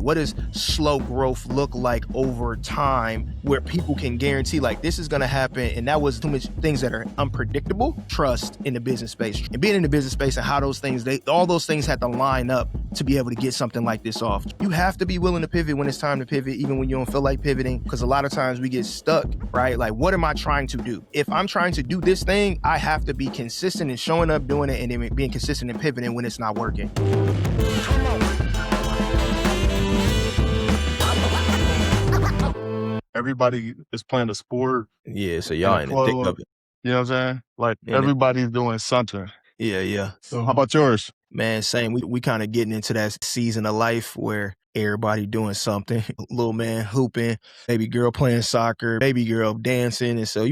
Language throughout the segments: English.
what does slow growth look like over time where people can guarantee like this is going to happen? And that was too much things that are unpredictable. Trust in the business space and being in the business space and how those things, all those things had to line up to be able to get something like this off. You have to be willing to pivot when it's time to pivot, even when you don't feel like pivoting, because a lot of times we get stuck, right? Like, what am I trying to do? If I'm trying to do this thing, I have to be consistent in showing up, doing it, and then being consistent in pivoting when it's not working. Everybody is playing a sport. Yeah, so y'all in the thick of it. You know what I'm saying? Like everybody's doing something. Yeah. So how about yours? Man, same. We kind of getting into that season of life where everybody doing something. Little man hooping, baby girl playing soccer, baby girl dancing. And so,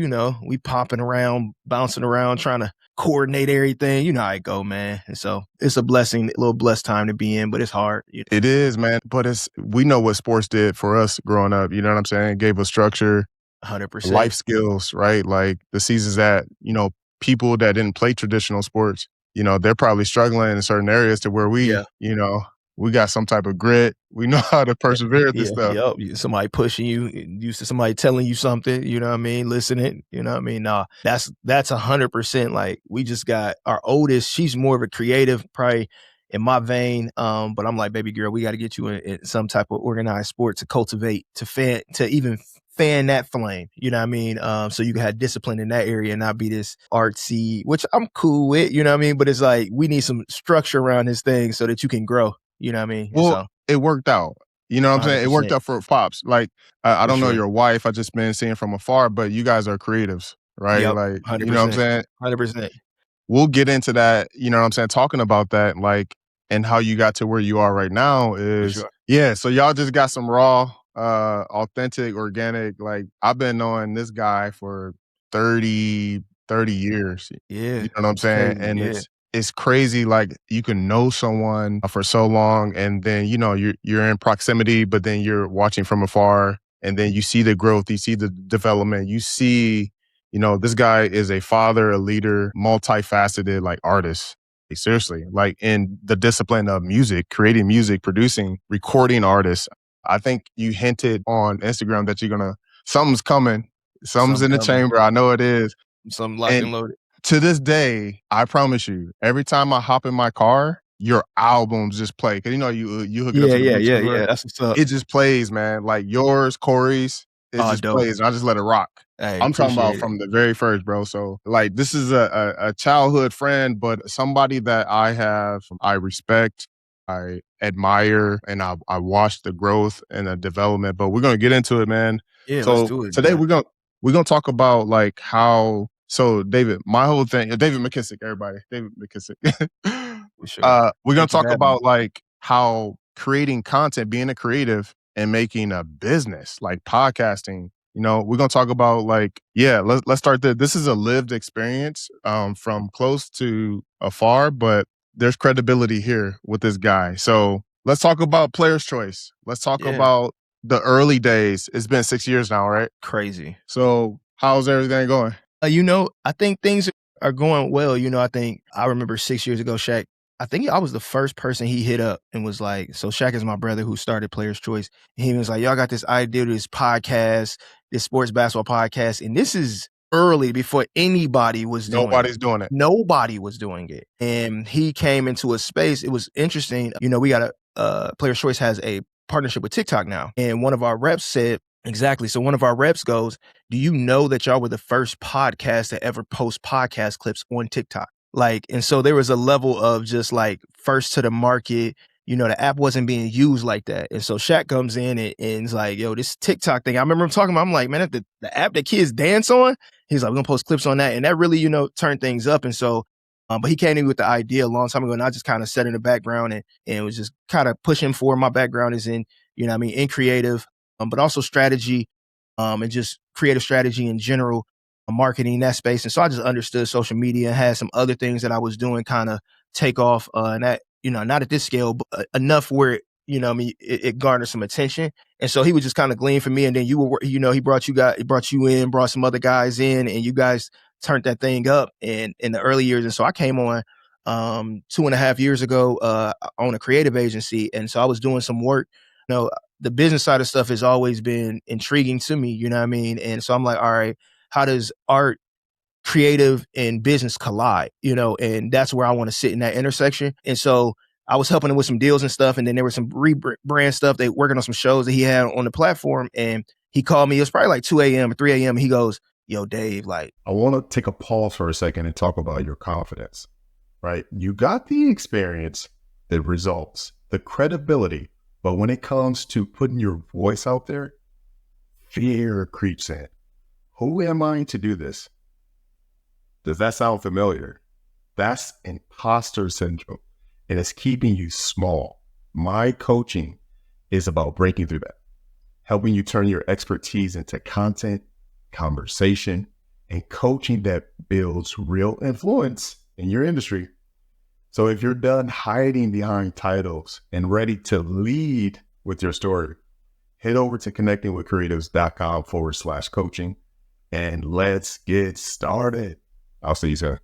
we popping around, bouncing around, trying to coordinate everything. You know how it go, man. And so it's a blessing, a little blessed time to be in, but it's hard. It is, man. But we know what sports did for us growing up. You know what I'm saying? It gave us structure, 100%. Life skills, right? Like the seasons that, people that didn't play traditional sports, they're probably struggling in certain areas to where we got some type of grit. We know how to persevere through stuff. Yep. Somebody pushing you, used to somebody telling you something, you know what I mean? Listening, you know what I mean? Nah, that's 100%. Like we just got our oldest, she's more of a creative, probably in my vein. But I'm like, baby girl, we got to get you in some type of organized sport to cultivate, to even fan that flame, you know what I mean? So you can have discipline in that area and not be this artsy, which I'm cool with, you know what I mean? But it's like, we need some structure around this thing so that you can grow, you know what I mean? Well, it worked out. You know what I'm saying? It worked out for Pops. Like, I don't know your wife. I just been seeing from afar, but you guys are creatives, right? Yep, like, 100%, you know what I'm saying? 100%. We'll get into that, you know what I'm saying? Talking about that, like, and how you got to where you are right now is, so y'all just got some raw, authentic, organic, like I've been knowing this guy for 30 years. Yeah. You know what I'm saying? And it's crazy. Like you can know someone for so long and then, you're in proximity, but then you're watching from afar and then you see the growth, you see the development, you see, this guy is a father, a leader, multifaceted, like artist. Seriously, like in the discipline of music, creating music, producing, recording artists. I think you hinted on Instagram that something's coming. Something's in the chamber. I know it is. Something locked and loaded. To this day, I promise you, every time I hop in my car, your albums just play. Cause you hook it up to the Yeah. That's what's up. It just plays, man. Like yours, Corey's, it just plays. And I just let it rock. Hey, I'm talking about from the very first, bro. So like this is a childhood friend, but somebody that I respect, I admire, and I watch the growth and the development. But we're gonna get into it, man. Yeah, so let's do it. Today we're gonna talk about like how. So David, my whole thing, David McKissic, everybody, David McKissic. We're gonna talk about like how creating content, being a creative, and making a business like podcasting. We're gonna talk about like, let's start there. This is a lived experience from close to afar, but there's credibility here with this guy. So let's talk about Player's Choice. Let's talk about the early days. It's been 6 years now, right? Crazy. So how's everything going? I think things are going well. I remember 6 years ago, Shaq, I think I was the first person he hit up and was like, so Shaq is my brother who started Player's Choice. And he was like, y'all got this idea to this podcast, this sports basketball podcast. And this is early before anybody was doing it. Nobody's doing it. Nobody was doing it. And he came into a space. It was interesting. We got Player's Choice has a partnership with TikTok now. And one of our reps said, exactly. So one of our reps goes, do you know that y'all were the first podcast to ever post podcast clips on TikTok? And so there was a level of just like first to the market, the app wasn't being used like that. And so Shaq comes in and is like, yo, this TikTok thing. I remember him talking about, I'm like, man, the app that kids dance on, he's like, we're gonna post clips on that. And that really, turned things up. And so, but he came in with the idea a long time ago and I just kind of sat in the background and was just kind of pushing for my background is in, in creative, but also strategy, and just creative strategy in general, marketing, that space. And so I just understood social media, had some other things that I was doing kind of take off, and that, not at this scale, but enough where, it garnered some attention. And so he would just kind of glean for me. And then he brought you in, brought some other guys in, and you guys turned that thing up in the early years. And so I came on 2.5 years ago, on a creative agency. And so I was doing some work The business side of stuff has always been intriguing to me, you know what I mean? And so I'm like, all right, how does art, creative, and business collide, and that's where I want to sit in that intersection. And so I was helping him with some deals and stuff. And then there was some rebrand stuff. They working on some shows that he had on the platform. And he called me, it was probably like 2 a.m. or 3 a.m. He goes, yo, Dave, like, I want to take a pause for a second and talk about your confidence, right? You got the experience, the results, the credibility, but when it comes to putting your voice out there, fear creeps in. Who am I to do this? Does that sound familiar? That's imposter syndrome, and it's keeping you small. My coaching is about breaking through that, helping you turn your expertise into content, conversation, and coaching that builds real influence in your industry. So if you're done hiding behind titles and ready to lead with your story, head over to connectingwithcreatives.com/coaching and let's get started. I'll see you soon.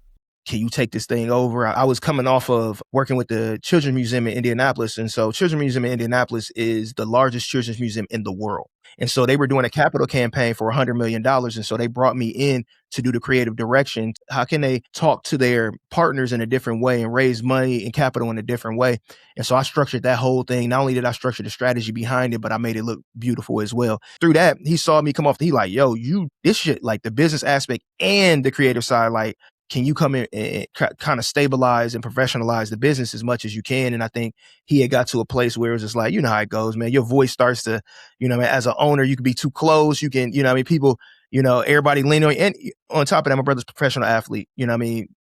Can you take this thing over? I was coming off of working with the Children's Museum in Indianapolis. And so Children's Museum in Indianapolis is the largest children's museum in the world. And so they were doing a capital campaign for $100 million. And so they brought me in to do the creative direction. How can they talk to their partners in a different way and raise money and capital in a different way? And so I structured that whole thing. Not only did I structure the strategy behind it, but I made it look beautiful as well. Through that, he saw me come off. He like, yo, this shit, like the business aspect and the creative side, like, can you come in and kind of stabilize and professionalize the business as much as you can? And I think he had got to a place where it was just like, you know how it goes, man. Your voice starts to, as an owner, you can be too close. You can, people, everybody lean on you. And on top of that, my brother's a professional athlete,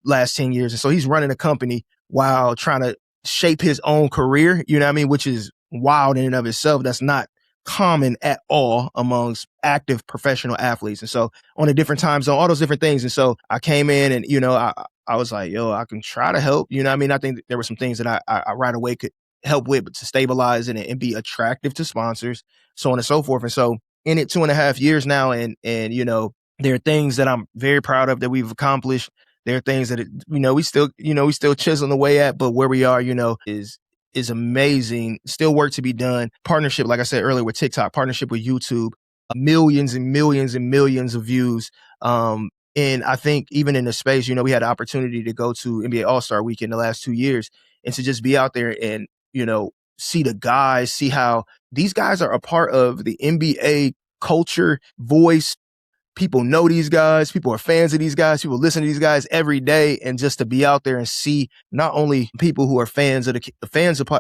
last 10 years. And so he's running a company while trying to shape his own career, which is wild in and of itself. That's not common at all amongst active professional athletes. And so on a different time zone, all those different things. And so I came in and, I was like, yo, I can try to help. I think there were some things that I right away could help with, but to stabilize it and be attractive to sponsors, so on and so forth. And so in it 2.5 years now, and there are things that I'm very proud of that we've accomplished. There are things that, we still chiseling away at, but where we are, is amazing. Still work to be done. Partnership, like I said earlier, with TikTok, partnership with YouTube, millions and millions and millions of views. And I think even in the space, we had the opportunity to go to NBA All-Star Weekend the last 2 years and to just be out there and, see the guys, see how these guys are a part of the NBA culture, voice. People know these guys. People are fans of these guys. People listen to these guys every day. And just to be out there and see not only people who are fans of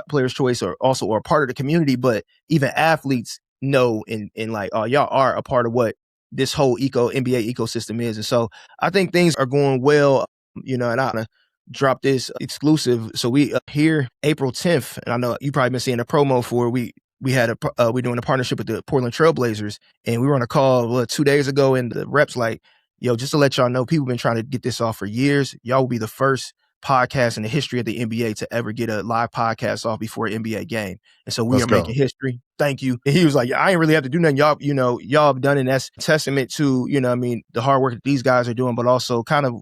Players' Choice or also are part of the community, but even athletes know and like, oh, y'all are a part of what this whole NBA ecosystem is. And so I think things are going well, and I'm going to drop this exclusive. So we here April 10th, and I know you probably been seeing a promo for we're doing a partnership with the Portland Trail Blazers, and we were on a call 2 days ago, and the reps like, yo, just to let y'all know, people been trying to get this off for years. Y'all will be the first podcast in the history of the NBA to ever get a live podcast off before an NBA game. And so we are making history. Thank you. And he was like, I ain't really have to do nothing. Y'all, y'all have done it. And that's a testament to, the hard work that these guys are doing, but also kind of,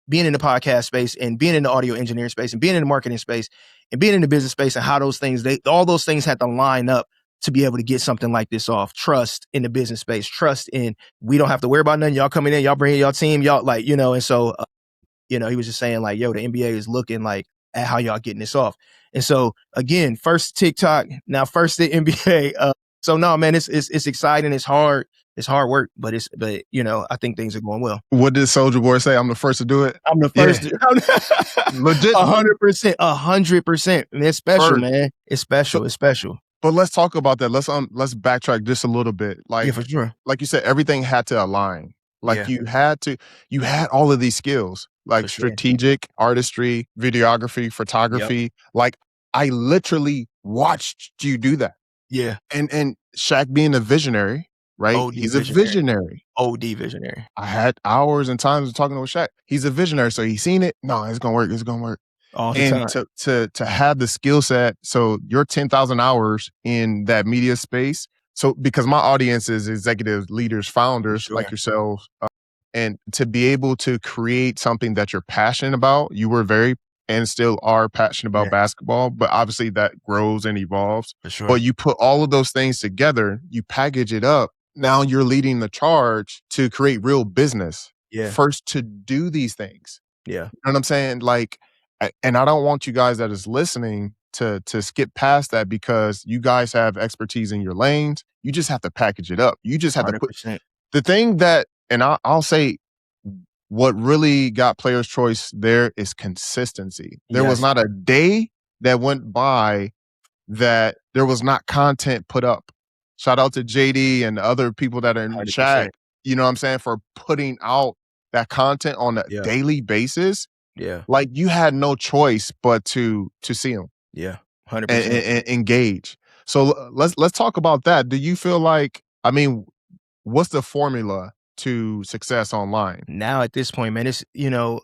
being in the podcast space and being in the audio engineering space and being in the marketing space and being in the business space and how those things, all those things had to line up to be able to get something like this off. Trust in the business space, trust in, we don't have to worry about nothing. Y'all coming in, y'all bringing y'all team, y'all like, and so, he was just saying like, yo, the NBA is looking like at how y'all getting this off. And so again, first TikTok, now first the NBA. So no, man, it's exciting. It's hard. It's hard work, but I think things are going well. What did Soulja Boy say? I'm the first to do it. I'm the first. Yeah. Legit. 100%. And it's special, first. Man. It's special. It's special. But let's talk about that. Let's backtrack just a little bit. Like, yeah, for sure. Like you said, everything had to align. Like you had all of these skills, like strategic, artistry, videography, photography. Yep. Like I literally watched you do that. Yeah. And Shaq being a visionary, right? He's a visionary. OD visionary. I had hours and times of talking with Shaq. He's a visionary. So he's seen it. No, it's going to work. It's going to work. All the time. To have the skill set. So your 10,000 hours in that media space. So because my audience is executives, leaders, founders like yourselves. And to be able to create something that you're passionate about, you were very and still are passionate about basketball, but obviously that grows and evolves. For sure. But you put all of those things together, you package it up. Now you're leading the charge to create real business. Yeah. First to do these things. Yeah. You know what I'm saying? Like, and I don't want you guys that is listening to skip past that, because you guys have expertise in your lanes. You just have to package it up. You just have 100%. to put the thing that, and I'll say, what really got Player's Choice there is consistency. There was not a day that went by that there was not content put up. Shout out to JD and the other people that are in the chat, you know what I'm saying, for putting out that content on a daily basis. Yeah. Like, you had no choice but to see them. Yeah. 100%. And engage. So let's talk about that. Do you feel like, I mean, what's the formula to success online? Now at this point, man, it's, you know,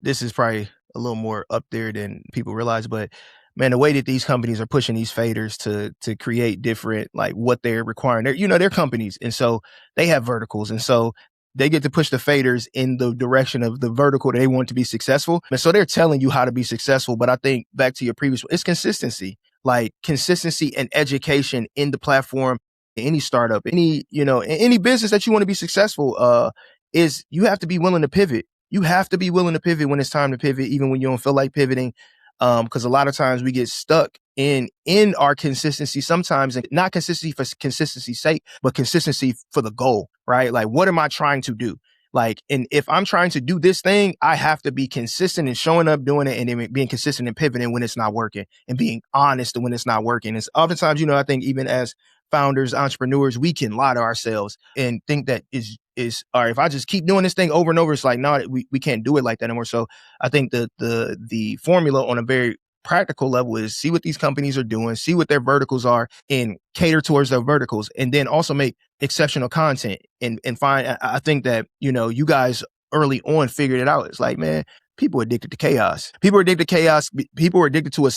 this is probably a little more up there than people realize, but man, the way that these companies are pushing these faders to create different, like, what they're requiring, they're companies. And so they have verticals. And so they get to push the faders in the direction of the vertical they want to be successful. And so they're telling you how to be successful. But I think back to your previous, it's consistency, like consistency and education in the platform. Any startup, any business that you want to be successful, is you have to be willing to pivot. You have to be willing to pivot when it's time to pivot, even when you don't feel like pivoting. Because a lot of times we get stuck in our consistency sometimes, and not consistency for consistency's sake, but consistency for the goal, right? Like, what am I trying to do? Like, and if I'm trying to do this thing, I have to be consistent in showing up, doing it, and then being consistent and pivoting when it's not working, and being honest when it's not working. It's oftentimes, I think even as founders, entrepreneurs, we can lie to ourselves and think that is all right, if I just keep doing this thing over and over, it's like, no, we can't do it like that anymore. So I think the formula on a very practical level is see what these companies are doing, see what their verticals are, and cater towards their verticals, and then also make exceptional content and find. I think that, you guys early on figured it out. It's like, man, people are addicted to chaos. People are addicted to chaos. People are addicted to a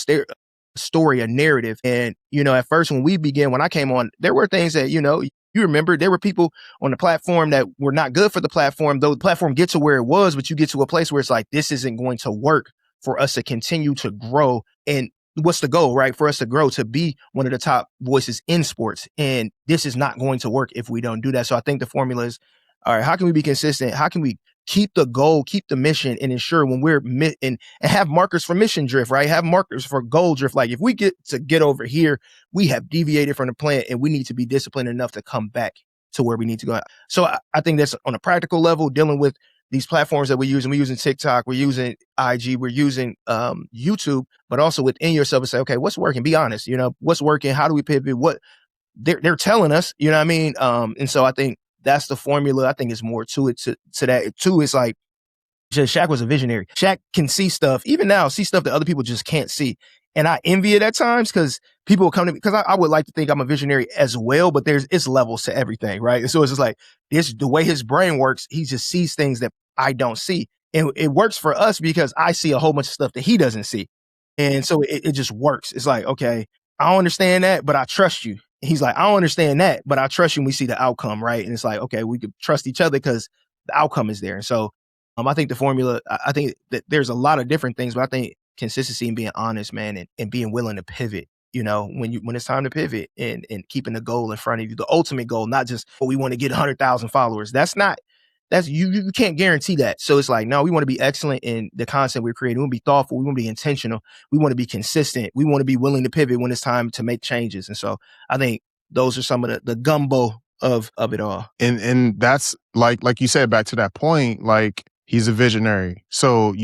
story, a narrative. And, at first when I came on, there were things that, you remember, there were people on the platform that were not good for the platform, though the platform gets to where it was, but you get to a place where it's like, this isn't going to work for us to continue to grow. And what's the goal, right? For us to grow, to be one of the top voices in sports. And this is not going to work if we don't do that. So I think the formula is, all right, how can we be consistent? How can we keep the goal, keep the mission, and ensure when we're and have markers for mission drift, right? Have markers for goal drift. Like, if we get over here, we have deviated from the plan, and we need to be disciplined enough to come back to where we need to go. So I think that's on a practical level, dealing with these platforms that we're using TikTok, we're using IG, we're using YouTube, but also within yourself and say, okay, what's working? Be honest, what's working? How do we pivot? What they're telling us, you know what I mean? And so I think that's the formula. I think it's more to it, to that too. It's like, Shaq was a visionary. Shaq can see stuff, even now, see stuff that other people just can't see. And I envy it at times, because people will come to me, because I would like to think I'm a visionary as well, but it's levels to everything, right? So it's just like, the way his brain works, he just sees things that I don't see. And it works for us because I see a whole bunch of stuff that he doesn't see. And so it just works. It's like, okay, I don't understand that, but I trust you. He's like, I don't understand that, but I trust you, and we see the outcome, right? And it's like, okay, we could trust each other because the outcome is there. And so I think the formula, I think that there's a lot of different things, but I think consistency and being honest, man, and being willing to pivot, when it's time to pivot, and keeping the goal in front of you, the ultimate goal, not just, we want to get 100,000 followers. You can't guarantee that. So it's like, no, we want to be excellent in the content we're creating. We want to be thoughtful. We want to be intentional. We want to be consistent. We want to be willing to pivot when it's time to make changes. And so I think those are some of the gumbo of it all. And that's like you said, back to that point, like, he's a visionary. So,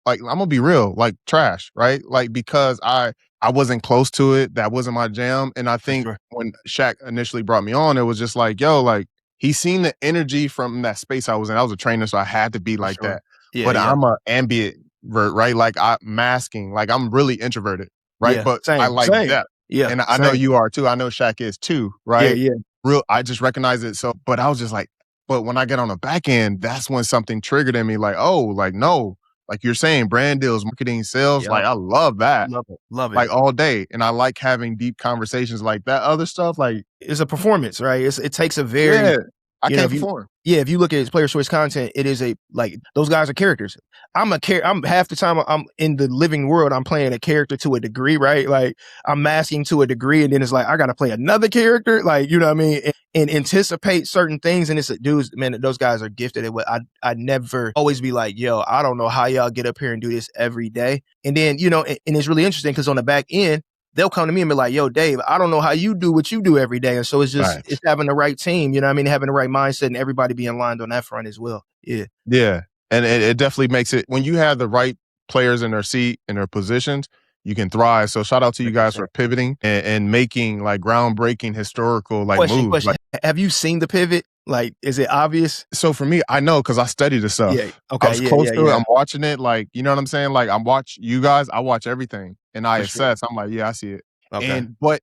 like, I'm gonna be real, like, trash, right? Like, because I wasn't close to it. That wasn't my jam. And I think when Shaq initially brought me on, it was just like, yo, like, he seen the energy from that space I was in. I was a trainer, so I had to be like that. Yeah, but I'm an ambivert, right? Like, I'm masking. Like, I'm really introverted, right? Yeah, but I like that. Yeah, and I know you are too. I know Shaq is too, right? Yeah. Real. I just recognize it. So, but I was just like, but when I get on the back end, that's when something triggered in me. Like, oh, like, no, like you're saying, brand deals, marketing, sales. Like, I love that. Love it. Like, all day. And I like having deep conversations like that. Other stuff, like, it's a performance, right? It takes a very I You know, can't perform. if you look at his player choice content, it is those guys are characters. I'm half the time I'm in the living world, I'm playing a character to a degree, right? Like I'm masking to a degree, and then it's like I gotta play another character, like, you know what I mean? And anticipate certain things. And it's dudes, man, those guys are gifted at what I never always be like, yo, I don't know how y'all get up here and do this every day. And then, you know, and it's really interesting because on the back end, they'll come to me and be like, yo, Dave, I don't know how you do what you do every day. And so it's just, it's having the right team, you know what I mean? Having the right mindset and everybody being aligned on that front as well. Yeah. Yeah. And it definitely makes it, when you have the right players in their seat, in their positions, you can thrive. So shout out to you guys for pivoting and making like groundbreaking historical moves. Question. Have you seen the pivot? Like, is it obvious? So for me, I know because I study the stuff. Yeah. Okay. I was close to it. I'm watching it. Like, you know what I'm saying? Like I'm watching you guys. I watch everything and I assess. Sure. I'm like, yeah, I see it. Okay. And but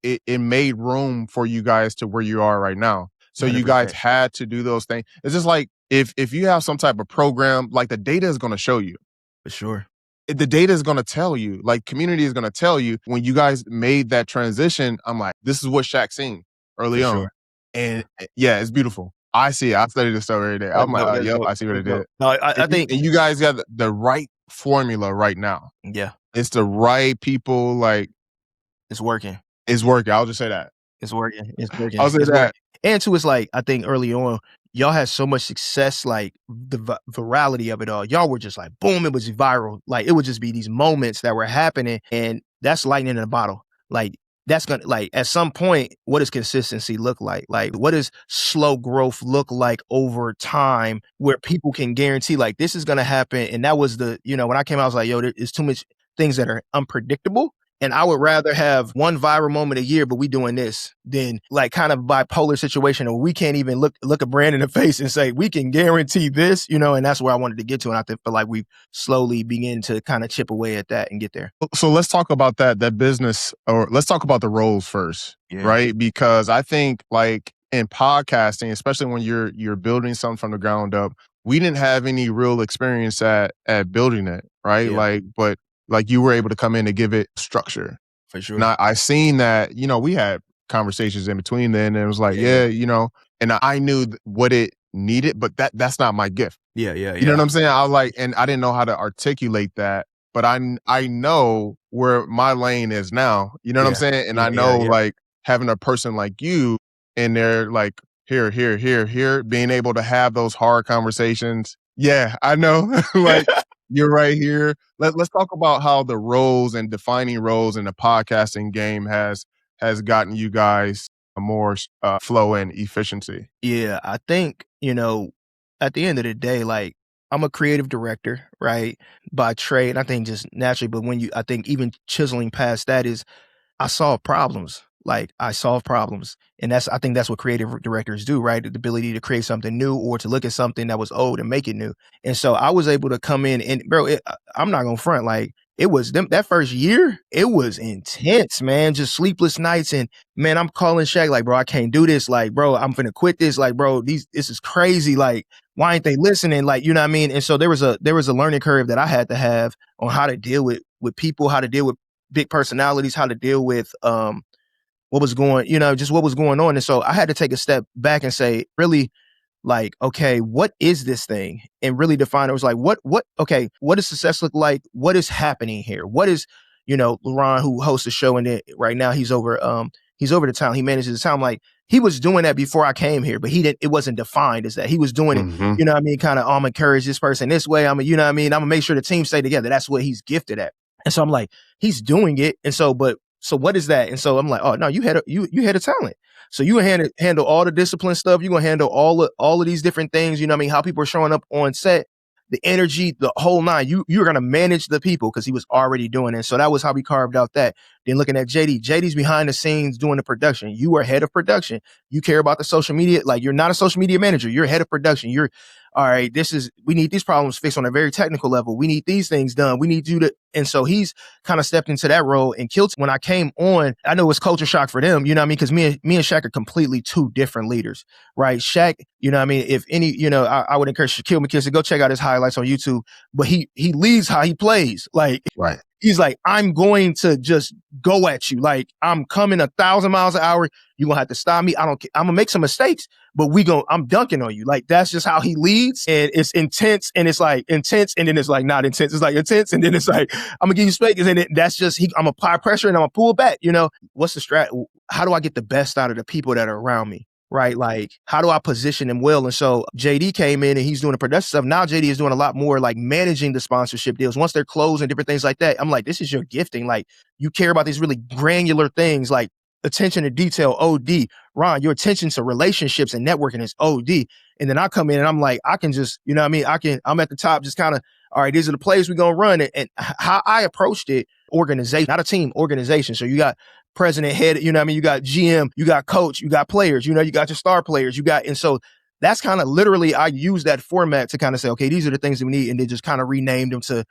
it made room for you guys to where you are right now. So 100%. You guys had to do those things. It's just like if you have some type of program, like the data is going to show you. For sure. The data is going to tell you, like community is going to tell you when you guys made that transition. I'm like, this is what Shaq seen early on. Sure. And yeah, it's beautiful. I see it. I study this stuff every day. I'm like, yep, I see what it did. No, I think and you guys got the right formula right now. Yeah. It's the right people. Like it's working. It's working. I'll just say that. It's working. It's working. I'll say that. Working. And two, it's like, I think early on, y'all had so much success, like the virality of it all. Y'all were just like, boom, it was viral. Like it would just be these moments that were happening, and that's lightning in a bottle. Like that's gonna, like, at some point, what does consistency look like? Like, what does slow growth look like over time where people can guarantee like this is gonna happen? And that was the, you know, when I came out, I was like, yo, there's too much things that are unpredictable. And I would rather have one viral moment a year, but we doing this, than like kind of bipolar situation where we can't even look a brand in the face and say, we can guarantee this, you know, and that's where I wanted to get to. And I feel like we slowly begin to kind of chip away at that and get there. So let's talk about that business, or let's talk about the roles first, right? Because I think like in podcasting, especially when you're building something from the ground up, we didn't have any real experience at building it, right? Yeah. Like you were able to come in and give it structure. For sure. And I seen that, you know, we had conversations in between then, and it was like, you know, and I knew what it needed, but that's not my gift. Yeah. You know what I'm saying? I was like, and I didn't know how to articulate that, but I know where my lane is now. You know what I'm saying? And I know like having a person like you in there, like here, being able to have those hard conversations. Yeah, I know. Like you're right here. Let's talk about how the roles and defining roles in the podcasting game has gotten you guys more flow and efficiency. Yeah, I think, you know, at the end of the day, like I'm a creative director, right, by trade. And I think just naturally, but I think even chiseling past that is I solve problems. Like I solve problems. And I think that's what creative directors do, right? The ability to create something new or to look at something that was old and make it new. And so I was able to come in and bro, I'm not gonna front, like it was that first year, it was intense, man. Just sleepless nights. And man, I'm calling Shaq like, bro, I can't do this. Like, bro, I'm finna quit this. Like, bro, this is crazy. Like, why ain't they listening? Like, you know what I mean? And so there was a learning curve that I had to have on how to deal with people, how to deal with big personalities, how to deal with what was going on. And so I had to take a step back and say, really, like, okay, what is this thing? And really define it. It was like, what does success look like? What is happening here? What is, you know, LaRon, who hosts the show, and right now he's over the town. He manages the town. Like he was doing that before I came here, but it wasn't defined as that. He was doing it, you know what I mean? Kind of, I'm encourage this person this way. You know what I mean? I'm gonna make sure the team stay together. That's what he's gifted at. And so I'm like, he's doing it. And so, so what is that? And so I'm like, oh no, you had a talent. So you handle all the discipline stuff. You're gonna handle all of these different things. You know what I mean? How people are showing up on set, the energy, the whole nine. You're gonna manage the people because he was already doing it. So that was how we carved out that. Then looking at JD's behind the scenes doing the production. You are head of production. You care about the social media. Like you're not a social media manager. You're head of production. You're all right. We need these problems fixed on a very technical level. We need these things done. We need you to. And so he's kind of stepped into that role. And Kilt, when I came on, I know it was culture shock for them. You know what I mean? Because me and Shaq are completely two different leaders, right? Shaq, you know what I mean? If any, you know, I would encourage Shaquille McKissick, go check out his highlights on YouTube. But he leads how he plays. Like, right. He's like, I'm going to just go at you. Like, I'm coming 1,000 miles an hour. You're going to have to stop me. I don't care. I'm going to make some mistakes, but I'm dunking on you. Like, that's just how he leads. And it's intense. And it's like intense. And then it's like not intense. It's like intense. And then it's like, I'm going to give you space. And that's just, I'm going to apply pressure and I'm going to pull back. What's the strat? How do I get the best out of the people that are around me? Right? Like, how do I position them well? And so JD came in and he's doing the production stuff. Now JD is doing a lot more like managing the sponsorship deals. Once they're closed and different things like that, I'm like, this is your gifting. Like, you care about these really granular things like attention to detail, OD. Ron, your attention to relationships and networking is OD. And then I come in and I'm like, I can just, I'm at the top, just kind of, all right, these are the plays we're going to run. And how I approached it, organization, not a team, organization. So you got president, head, you got GM, you got coach, you got players, you got your star players, and so that's kind of literally, I use that format to kind of say, okay, these are the things that we need. And they just kind of renamed them to,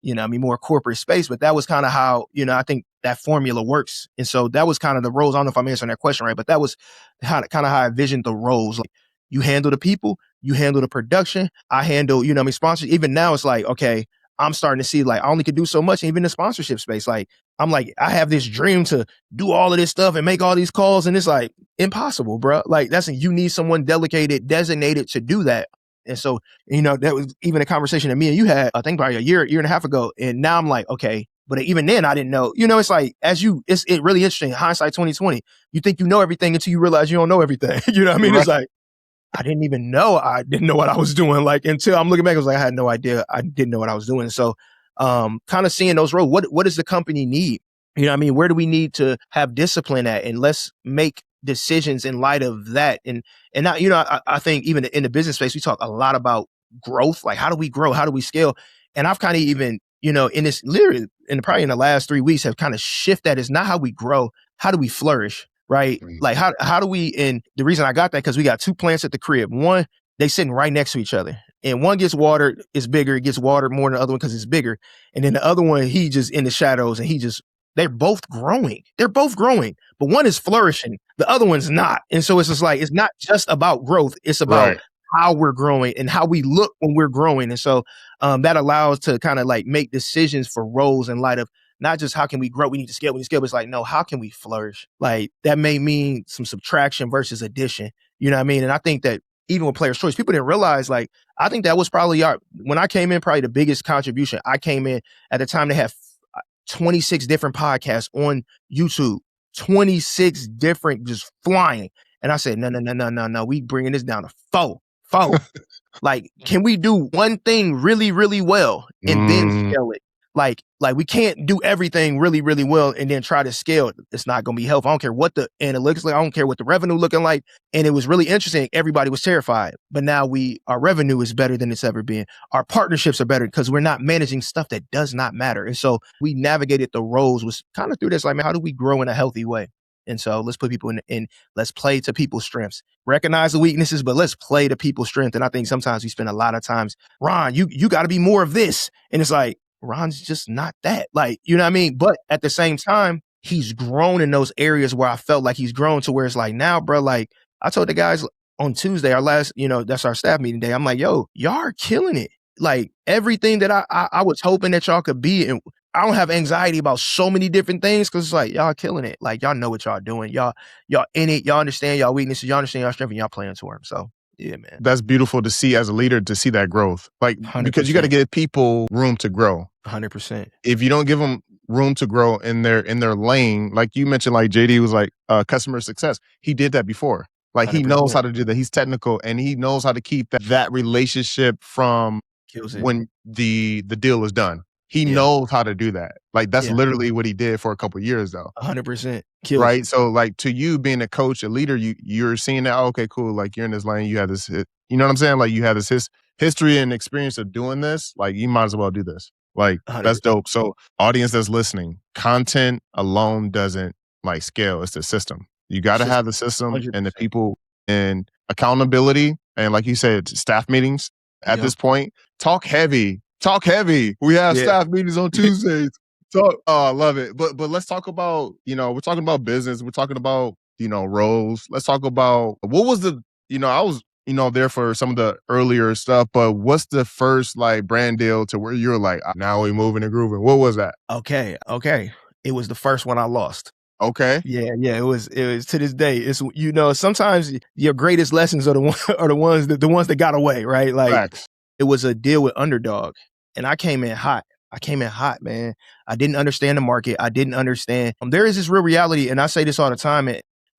more corporate space. But that was kind of how, I think that formula works. And so that was kind of the roles. I don't know if I'm answering that question right, but that was kind of how I envisioned the roles. Like, you handle the people, you handle the production, I handle, sponsors. Even now it's like, okay, I'm starting to see like I only could do so much, even in the sponsorship space. Like, I'm like, I have this dream to do all of this stuff and make all these calls. And it's like impossible, bro. Like, you need someone designated to do that. And so, that was even a conversation that me and you had, I think probably a year and a half ago. And now I'm like, okay, but even then I didn't know, it's like, it's really interesting. Hindsight 2020, you think you know everything until you realize you don't know everything. You know what I mean? Right. It's like, I didn't even know what I was doing. Like, until I'm looking back, I was like, I had no idea. I didn't know what I was doing. So, kind of seeing those roles, what does the company need? Where do we need to have discipline at? And let's make decisions in light of that. And now, I think even in the business space, we talk a lot about growth. Like, how do we grow? How do we scale? And I've kind of even, in this literally, and probably in the last 3 weeks have kind of shifted that. It's not how we grow. How do we flourish? Right? Like, how do we, and the reason I got that, because we got 2 plants at the crib. One, they sitting right next to each other. And one gets watered, it's bigger, it gets watered more than the other one because it's bigger. And then the other one, he just in the shadows and they're both growing. They're both growing, but one is flourishing. The other one's not. And so it's just like, it's not just about growth. It's about how we're growing and how we look when we're growing. And so that allows to kind of like make decisions for roles in light of not just how can we grow, we need to scale, but it's like, no, how can we flourish? Like, that may mean some subtraction versus addition. You know what I mean? And I think that even with Player's Choice, people didn't realize, like, I think that was probably when I came in, probably the biggest contribution. I came in at the time they had 26 different podcasts on YouTube, 26 different, just flying. And I said, no, we bringing this down to four. Like, can we do one thing really, really well and then scale it? Like we can't do everything really, really well and then try to scale it. It's not going to be helpful. I don't care what the analytics like. I don't care what the revenue looking like. And it was really interesting. Everybody was terrified. But now our revenue is better than it's ever been. Our partnerships are better because we're not managing stuff that does not matter. And so we navigated the roles was kind of through this, like, man, how do we grow in a healthy way? And so let's put people in, let's play to people's strengths, recognize the weaknesses, but let's play to people's strength. And I think sometimes we spend a lot of times, Ron, you got to be more of this. And it's like, Ron's just not that. Like, you know what I mean? But at the same time, he's grown in those areas where I felt like he's grown to where it's like, now, bro, like I told the guys on Tuesday, our last, that's our staff meeting day. I'm like, yo, y'all are killing it. Like, everything that I was hoping that y'all could be. And I don't have anxiety about so many different things because it's like, y'all killing it. Like, y'all know what y'all doing. Y'all in it. Y'all understand y'all weaknesses. Y'all understand y'all strength, and y'all playing to them. So yeah, man. That's beautiful to see as a leader, to see that growth. Like, 100%. Because you got to give people room to grow. 100%. If you don't give them room to grow in their lane, like you mentioned, like JD was like customer success. He did that before. Like 100%. He knows how to do that. He's technical and he knows how to keep that relationship from when the deal is done. He knows how to do that. Like, that's literally what he did for a couple of years though. 100%. Right. So like, to you being a coach, a leader, you're seeing that, oh, okay, cool. Like, you're in this lane, you have this, you know what I'm saying? Like, you have this history and experience of doing this. Like, you might as well do this. Like, 100%. That's dope. So audience that's listening, content alone doesn't like scale. It's the system. You got to have the system 100%. And the people and accountability. And like you said, staff meetings at this point, talk heavy. We have staff meetings on Tuesdays. I love it. But let's talk about, we're talking about business. We're talking about, roles. Let's talk about what was I was there for some of the earlier stuff, but what's the first like brand deal to where you're like, now we moving and grooving? What was that? Okay. It was the first one I lost. Okay. Yeah. It was to this day. It's, sometimes your greatest lessons are the ones that got away, right? Like Facts. It was a deal with Underdog, and I came in hot, man. I didn't understand the market. I didn't understand. There is this real reality, and I say this all the time.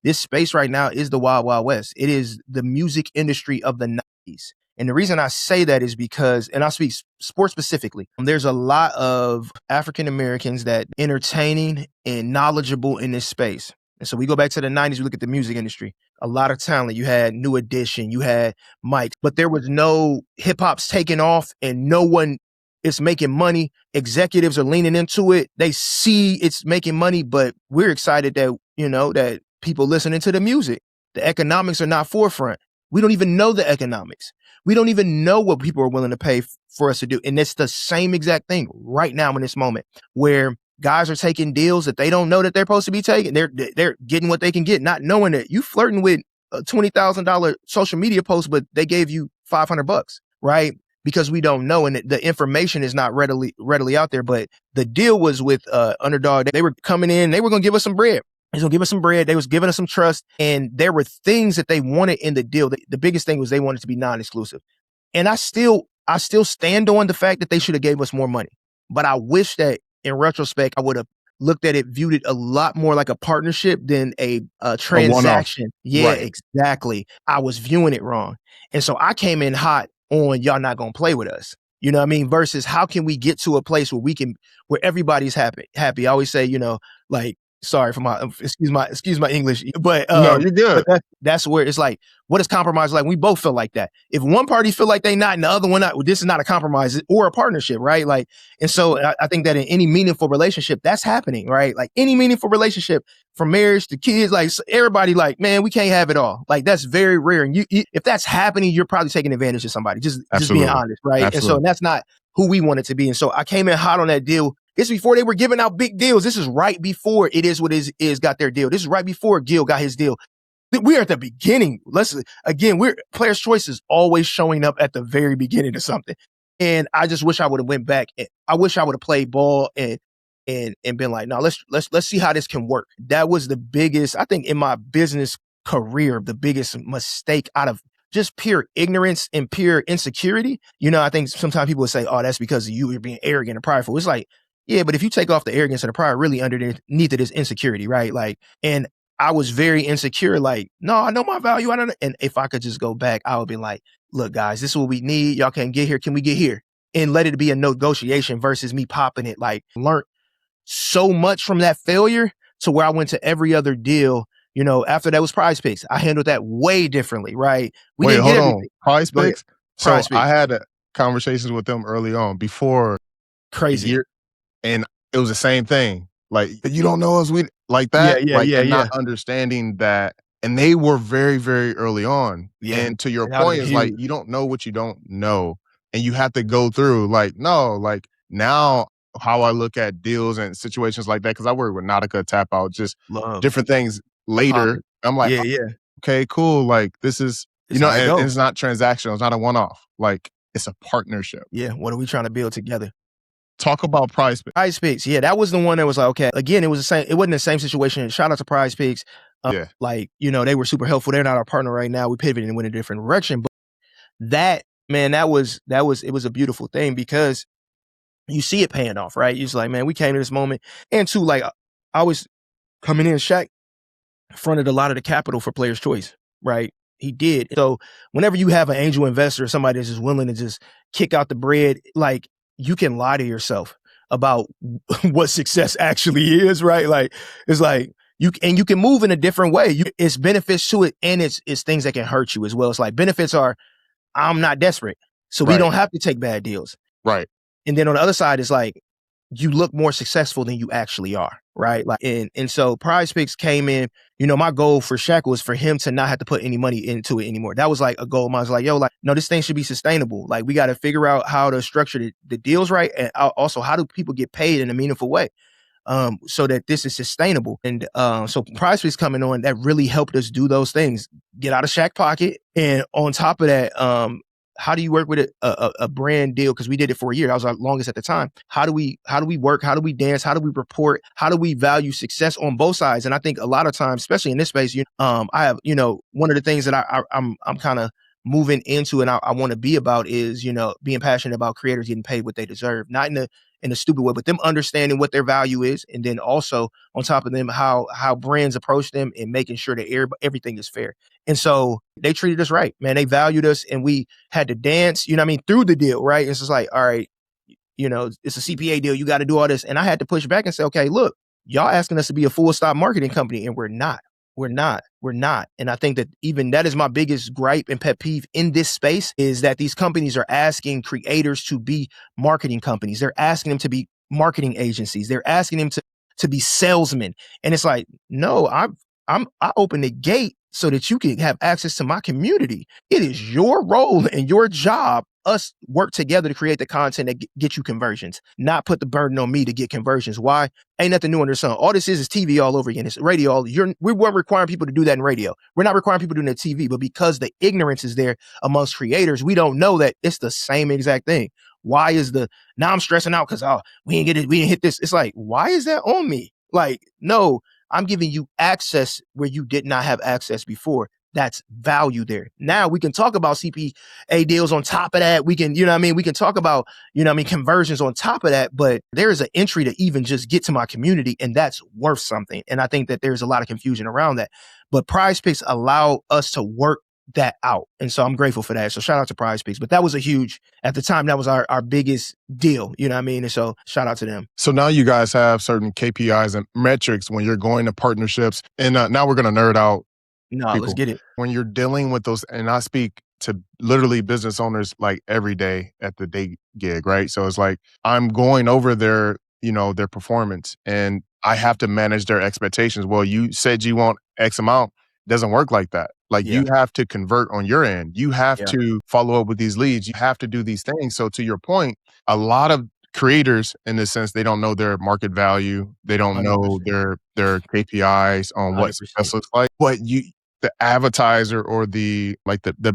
This space right now is the Wild Wild West. It is the music industry of the 90s. And the reason I say that is because, and I speak sports specifically, there's a lot of African Americans that entertaining and knowledgeable in this space. And so we go back to the 90s, we look at the music industry. A lot of talent. You had New Edition, you had Mike, but there was no hip hop's taking off and no one is making money. Executives are leaning into it. They see it's making money, but we're excited that, that people listening to the music. The economics are not forefront. We don't even know the economics. We don't even know what people are willing to pay for us to do. And it's the same exact thing right now in this moment where guys are taking deals that they don't know that they're supposed to be taking. They're getting what they can get, not knowing that you flirting with a $20,000 social media post, but they gave you $500, right? Because we don't know, and the information is not readily out there. But the deal was with Underdog. They were coming in. They were going to give us some bread. They was going to give us some bread. They was giving us some trust, and there were things that they wanted in the deal. The biggest thing was they wanted to be non-exclusive, and I still stand on the fact that they should have gave us more money. But I wish that in retrospect, I would have looked at it, viewed it a lot more like a partnership than a transaction. Yeah, right. Exactly. I was viewing it wrong. And so I came in hot on y'all not going to play with us. You know what I mean? Versus how can we get to a place where everybody's happy? I always say, like, sorry for my, excuse my English, but no, you're good. But that's where it's like, what is compromise like? We both feel like that. If one party feel like they not and the other one not, this is not a compromise or a partnership, right? Like, and so I think that in any meaningful relationship, that's happening, right? Like any meaningful relationship, from marriage to kids, like everybody, like, man, we can't have it all. Like that's very rare. And if that's happening, you're probably taking advantage of somebody. Just being honest, right? Absolutely. And so that's not who we want it to be. And so I came in hot on that deal. This is before they were giving out big deals. This is right before It Is What Is got their deal. This is right before Gil got his deal. We are at the beginning. Player's Choice is always showing up at the very beginning of something. And I just wish I would have went back. I wish I would have played ball and been like, no, let's see how this can work. That was the biggest, I think, in my business career, the biggest mistake out of just pure ignorance and pure insecurity. I think sometimes people would say, oh, that's because you were being arrogant and prideful. It's like, yeah, but if you take off the arrogance and the pride, really underneath it is insecurity, right? Like, and I was very insecure, like, no, I know my value. I don't know. And if I could just go back, I would be like, look, guys, this is what we need. Y'all can't get here. Can we get here? And let it be a negotiation versus me popping it. Like, learned so much from that failure to where I went to every other deal. After that was Prize Picks. I handled that way differently, right? Wait, hold on. Prize Picks? So I had conversations with them early on before. Crazy. And it was the same thing. Like, you don't know us, we like that. Not understanding that. And they were very, very early on. Yeah. And to your point, is like, you don't know what you don't know. And you have to go through, like, no, like now how I look at deals and situations like that, because I work with Nautica, Tap Out, just different things later. I'm like, okay, cool. Like, this is, and it's not transactional. It's not a one-off. Like, it's a partnership. Yeah. What are we trying to build together? Talk about Prize Picks. Prize Picks, yeah, that was the one that was like, okay. Again, it was the same. It wasn't the same situation. Shout out to Prize Picks. Like, they were super helpful. They're not our partner right now. We pivoted and went a different direction. But that was it was a beautiful thing because you see it paying off, right? You're just like, man, we came to this moment. And two, like, I was coming in, Shaq fronted a lot of the capital for Player's Choice, right? He did. So whenever you have an angel investor, somebody that's just willing to just kick out the bread, like, you can lie to yourself about what success actually is, right? Like, it's like you can move in a different way. It's benefits to it, and it's things that can hurt you as well. It's like benefits are, I'm not desperate, so we don't have to take bad deals, right? And then on the other side, it's like you look more successful than you actually are, right? Like, and so Prize Picks came in. My goal for Shaq was for him to not have to put any money into it anymore. That was like a goal. I was like, yo, like, no, this thing should be sustainable. Like, we got to figure out how to structure the deals right, and also how do people get paid in a meaningful way. so that this is sustainable. And so PrizePicks coming on, that really helped us do those things, get out of Shaq pocket. And on top of that, how do you work with a brand deal? Because we did it for a year. That was our longest at the time. How do we work? How do we dance? How do we report? How do we value success on both sides? And I think a lot of times, especially in this space, I have, one of the things that I'm kind of moving into and I want to be about is, being passionate about creators getting paid what they deserve, not in a stupid way, but them understanding what their value is. And then also on top of them, how brands approach them and making sure that everything is fair. And so they treated us right, man. They valued us and we had to dance, through the deal, right? It's just like, all right, it's a CPA deal. You got to do all this. And I had to push back and say, okay, look, y'all asking us to be a full stop marketing company and we're not. And I think that even that is my biggest gripe and pet peeve in this space is that these companies are asking creators to be marketing companies. They're asking them to be marketing agencies. They're asking them to be salesmen. And it's like, no, I open the gate so that you can have access to my community. It is your role and your job. Us work together to create the content that get you conversions, not put the burden on me to get conversions. Why? Ain't nothing new under the sun. All this is TV all over again. It's radio. We weren't requiring people to do that in radio. We're not requiring people to do that in TV, but because the ignorance is there amongst creators, we don't know that it's the same exact thing. Why is now I'm stressing out because, we didn't hit this. It's like, why is that on me? Like, no, I'm giving you access where you did not have access before. That's value there. Now we can talk about CPA deals on top of that. We can, we can talk about, conversions on top of that, but there is an entry to even just get to my community and that's worth something. And I think that there's a lot of confusion around that, but PrizePicks allow us to work that out. And so I'm grateful for that. So shout out to PrizePicks, but that was at the time, that was our biggest deal, And so shout out to them. So now you guys have certain KPIs and metrics when you're going to partnerships. And now we're going to nerd out. No, people. Let's get it. When you're dealing with those, and I speak to literally business owners like every day at the day gig, right? So it's like, I'm going over their performance and I have to manage their expectations. Well, you said you want X amount. Doesn't work like that. Like you have to convert on your end. You have to follow up with these leads. You have to do these things. So to your point, a lot of creators in this sense, they don't know their market value. They don't 100%. know their KPIs on 100%. What success looks like. But the advertiser or the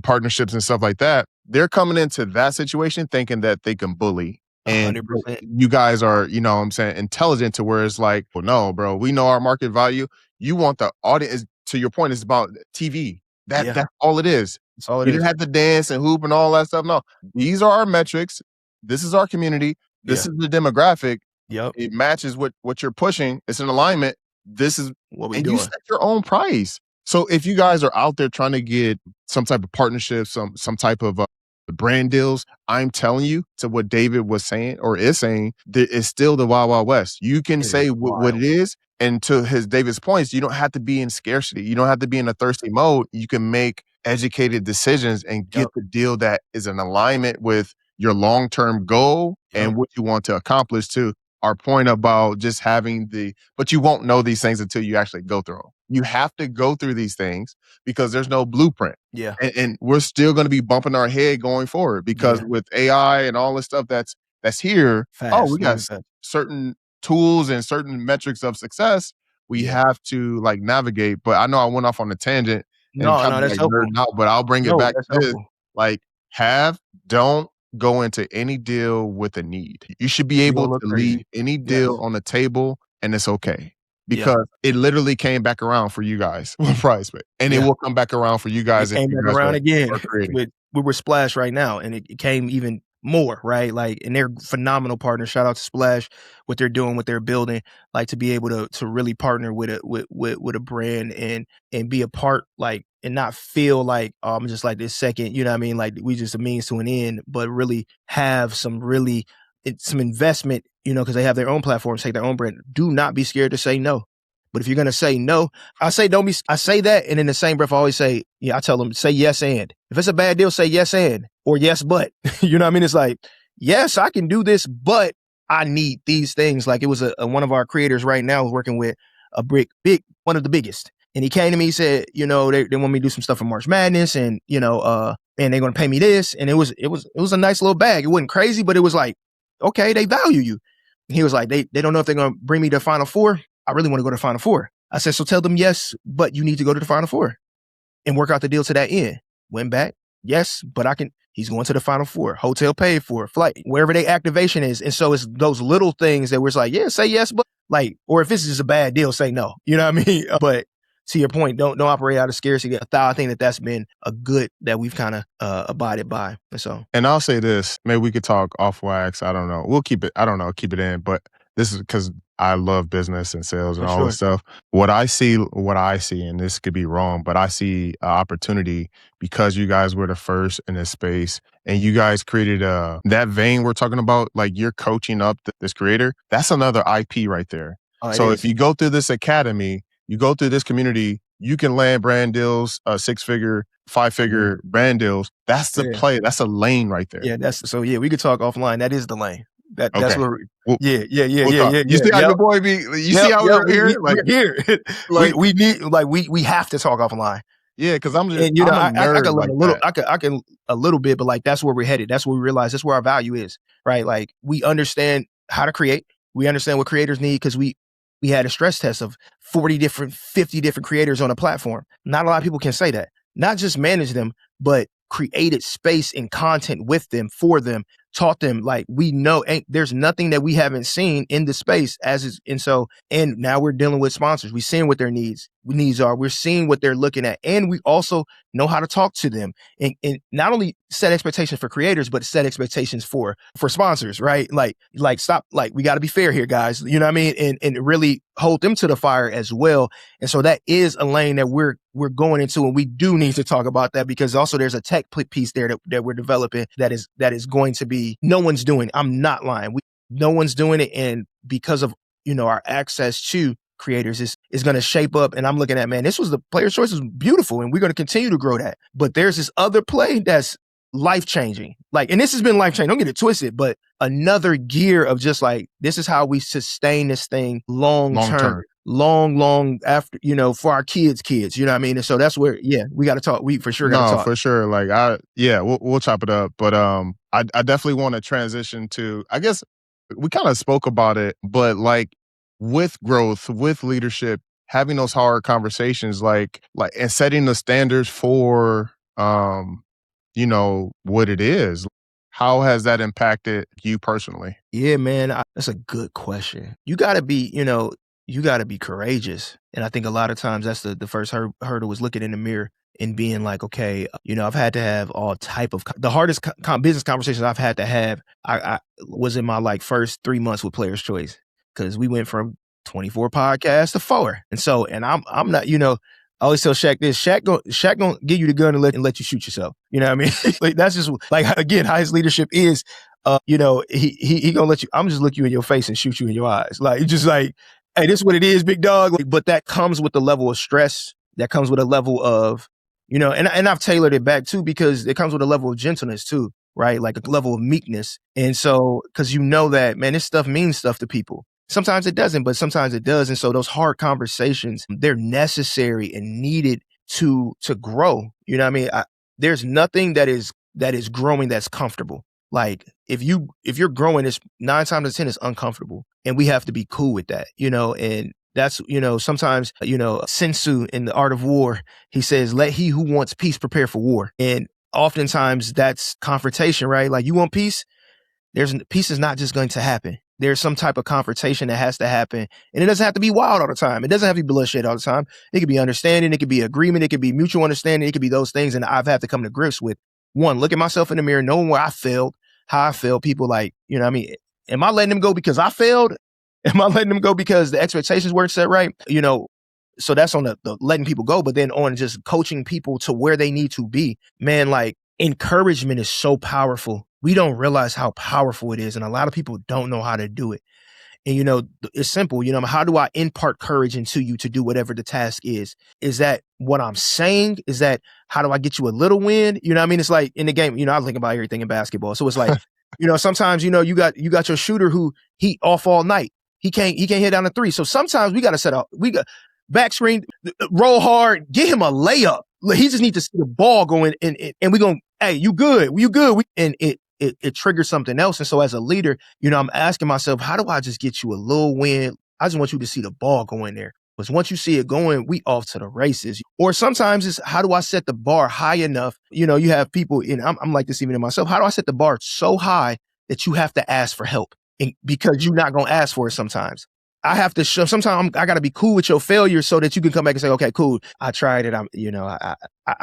partnerships and stuff like that, they're coming into that situation thinking that they can bully. And 100%. You guys are, intelligent to where it's like, well, no, bro, we know our market value. You want the audience, to your point, it's about TV. That's all it is. That's all it you is. didn't have to dance and hoop and all that stuff. No, these are our metrics. This is our community. This is the demographic. Yep. It matches what you're pushing. It's in alignment. This is what we and doing. You set your own price. So if you guys are out there trying to get some type of partnership, some type of brand deals, I'm telling you, to what David was saying or is saying, it's still the Wild Wild West. You can say what it is, and to David's points, you don't have to be in scarcity. You don't have to be in a thirsty mode. You can make educated decisions and get the deal that is in alignment with your long-term goal and what you want to accomplish too. Our point about just having but you won't know these things until you actually go through them. You have to go through these things because there's no blueprint. Yeah. And we're still going to be bumping our head going forward because with AI and all this stuff that's here, we got certain tools and certain metrics of success we have to navigate. But I know I went off on a tangent. No, that's helpful. Out, but I'll bring it back to this. Don't go into any deal with a need. You should be able to leave any deal on the table and it's okay. Because it literally came back around for you guys with PrizePicks. And it will come back around for you guys. It came back around again. We were Splash right now and it came even more, right? And they're phenomenal partners. Shout out to Splash, what they're doing, what they're building, to be able to really partner with a brand and be a part, and not feel like, I'm just this second, we just a means to an end, but really have some investment, because they have their own platforms, take their own brand. Do not be scared to say no. But if you're going to say no, I say that. And in the same breath, I always say, I tell them, say yes and. If it's a bad deal, say yes and, or yes, but. You know what I mean? It's yes, I can do this, but I need these things. It was one of our creators right now who's working with a one of the biggest. And he came to me, he said, they want me to do some stuff for March Madness and, and they're going to pay me this. And it was a nice little bag. It wasn't crazy, but it was okay, they value you. He was like, they don't know if they're going to bring me to Final Four. I really want to go to Final Four. I said, so tell them yes, but you need to go to the Final Four and work out the deal to that end. Went back. Yes, but he's going to the Final Four. Hotel paid for, flight, wherever their activation is. And so it's those little things that we're like, yeah, say yes, but or if this is a bad deal, say no. You know what I mean? But to your point, don't operate out of scarcity. I think that's been a good that we've kind of abided by. And I'll say this, maybe we could talk off wax. I don't know. We'll keep it. I don't know. Keep it in. But this is because I love business and sales and all this stuff. What I see, and this could be wrong, but I see an opportunity because you guys were the first in this space and you guys created that vein we're talking about, like you're coaching up this creator. That's another IP right there. So if you go through this academy, you go through this community, you can land brand deals, 6-figure, 5-figure brand deals. That's the play. That's a lane right there. Yeah, we could talk offline. That is the lane. That's where. Yeah. You see how your boy be? You see how we're here? We're here. We need we have to talk offline. Yeah, because I'm just. And I can learn a little. I can a little bit, but that's where we're headed. That's where we realize that's where our value is, right? Like we understand how to create. We understand what creators need because we had a stress test of 50 different creators on a platform. Not a lot of people can say that. Not just manage them, but created space and content with them, for them, taught them. Like we know there's nothing that we haven't seen in the space and now we're dealing with sponsors. We're seeing what their needs are. We're seeing what they're looking at. And we also know how to talk to them and not only set expectations for creators, but set expectations for sponsors, right? Like stop, we got to be fair here, guys. You know what I mean? And really hold them to the fire as well. And so that is a lane that we're going into, and we do need to talk about that because also there's a tech piece there that we're developing that is going to be, no one's doing it. I'm not lying. No one's doing it. And because of, our access to creators is going to shape up. And I'm looking at, man, the Player's Choice was beautiful and we're going to continue to grow that. But there's this other play that's life-changing. and this has been life-changing. Don't get it twisted, but another gear of just this is how we sustain this thing long term. Long after, for our kids, you know what I mean? And so that's where, we got to talk. We for sure got to talk. No, for sure. We'll chop it up. But I definitely want to transition to, I guess we kind of spoke about it, but with growth, with leadership, having those hard conversations, and setting the standards for, what it is. How has that impacted you personally? Yeah, man, that's a good question. You got to be, you got to be courageous. And I think a lot of times that's the first hurdle was looking in the mirror and being like, okay, I've had to have all type of, the hardest business conversations I've had to have, I was in my first 3 months with Player's Choice because we went from 24 podcasts to 4. And so, and I'm not, I always tell Shaq this, Shaq gonna give you the gun and let you shoot yourself. You know what I mean? That's just again, how his leadership is, he gonna let you, I'm just look you in your face and shoot you in your eyes. Hey, this is what it is, big dog. But that comes with a level of stress. That comes with a level of, and I've tailored it back too, because it comes with a level of gentleness too, right? Like a level of meekness. And so, because that, man, this stuff means stuff to people. Sometimes it doesn't, but sometimes it does. And so those hard conversations, they're necessary and needed to grow. You know what I mean? There's nothing that is growing that's comfortable. If you're growing, it's 9 times out of 10 is uncomfortable, and we have to be cool with that, and that's, sometimes, Sun Tzu in The Art of War, he says, let he who wants peace prepare for war. And oftentimes that's confrontation, right? You want peace? Peace is not just going to happen. There's some type of confrontation that has to happen, and it doesn't have to be wild all the time. It doesn't have to be bloodshed all the time. It could be understanding. It could be agreement. It could be mutual understanding. It could be those things. And I've had to come to grips with, one, look at myself in the mirror, knowing where I failed, how I failed. People am I letting them go because I failed? Am I letting them go because the expectations weren't set right? So that's on the letting people go, but then on just coaching people to where they need to be. Man, encouragement is so powerful. We don't realize how powerful it is. And a lot of people don't know how to do it. And, it's simple. How do I impart courage into you to do whatever the task is? Is that what I'm saying? Is that how do I get you a little win? You know what I mean? It's in the game, I think about everything in basketball. So it's sometimes, you got your shooter who he off all night. He can't hit down a 3. So sometimes we got to set up, we got back screen, roll hard, get him a layup. He just needs to see the ball going and we're going, hey, you good. it triggers something else. And so as a leader, I'm asking myself, how do I just get you a little win? I just want you to see the ball go in there. Because once you see it going, we off to the races. Or sometimes it's, how do I set the bar high enough? You have people, and I'm like this even in myself. How do I set the bar so high that you have to ask for help? And because you're not going to ask for it sometimes. I have to show, sometimes I got to be cool with your failure so that you can come back and say, okay, cool. I tried it. I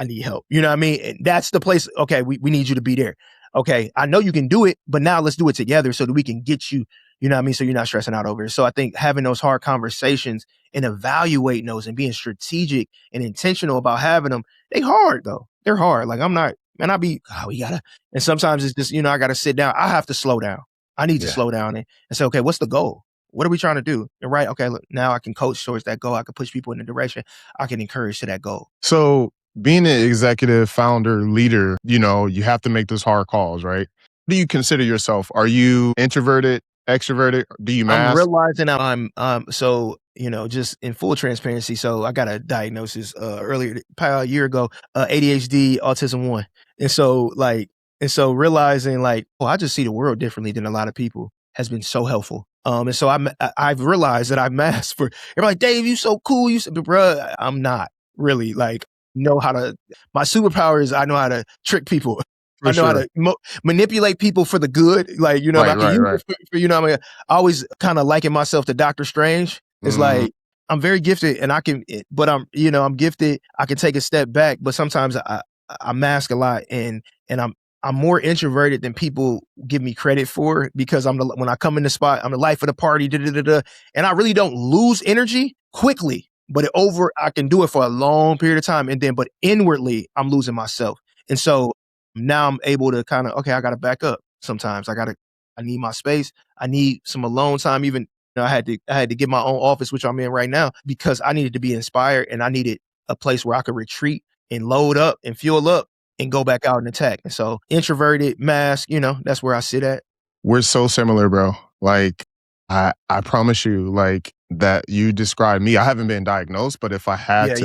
need help. You know what I mean? And that's the place. Okay. We need you to be there. Okay. I know you can do it, but now let's do it together so that we can get you, you know what I mean? So you're not stressing out over it. So I think having those hard conversations and evaluating those and being strategic and intentional about having them, they hard though. They're hard. Like I'm not, man, we gotta, and sometimes it's just, I got to sit down. I have to slow down. I need to slow down and say, okay, what's the goal? What are we trying to do? And right, okay, look, now I can coach towards that goal. I can push people in the direction. I can encourage to that goal. So being an executive, founder, leader, you have to make those hard calls, right? What do you consider yourself? Are you introverted, extroverted? Do you mask? I'm realizing that I'm, just in full transparency. So I got a diagnosis earlier, probably a year ago, ADHD, autism 1. And so realizing like, I just see the world differently than a lot of people has been so helpful. And so I've realized that I mask for everybody. Like, Dave, you so cool. You said, bro, I'm not really like my superpower is I know how to trick people. I know how to manipulate people for the good. Like, I can use it for, I always kind of liken myself to Dr. Strange. It's like, I'm very gifted and but I'm gifted. I can take a step back, but sometimes I mask a lot and I'm more introverted than people give me credit for because when I come in the spot, I'm the life of the party, and I really don't lose energy quickly, but I can do it for a long period of time. But inwardly, I'm losing myself. And so now I'm able to kind of, okay, I got to back up sometimes. I need my space. I need some alone time. Even I had to get my own office, which I'm in right now, because I needed to be inspired and I needed a place where I could retreat and load up and fuel up and go back out and attack. And so introverted, mask, that's where I sit at. We're so similar, bro. Like, I promise you, like, that you described me. I haven't been diagnosed, but if I had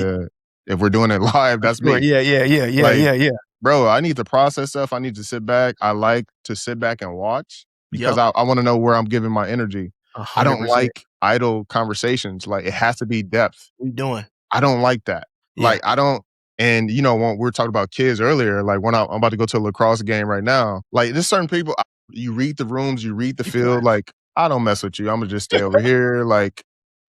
if we're doing it live, that's me. Yeah. Bro, I need to process stuff. I need to sit back. I like to sit back and watch because I want to know where I'm giving my energy. 100%. I don't like idle conversations. Like, it has to be depth. What are you doing? I don't like that. Yeah. Like, I don't. And, when we were talking about kids earlier, like when I'm about to go to a lacrosse game right now, like there's certain people, you read the rooms, you read the field, like I don't mess with you. I'm going to just stay over here. Like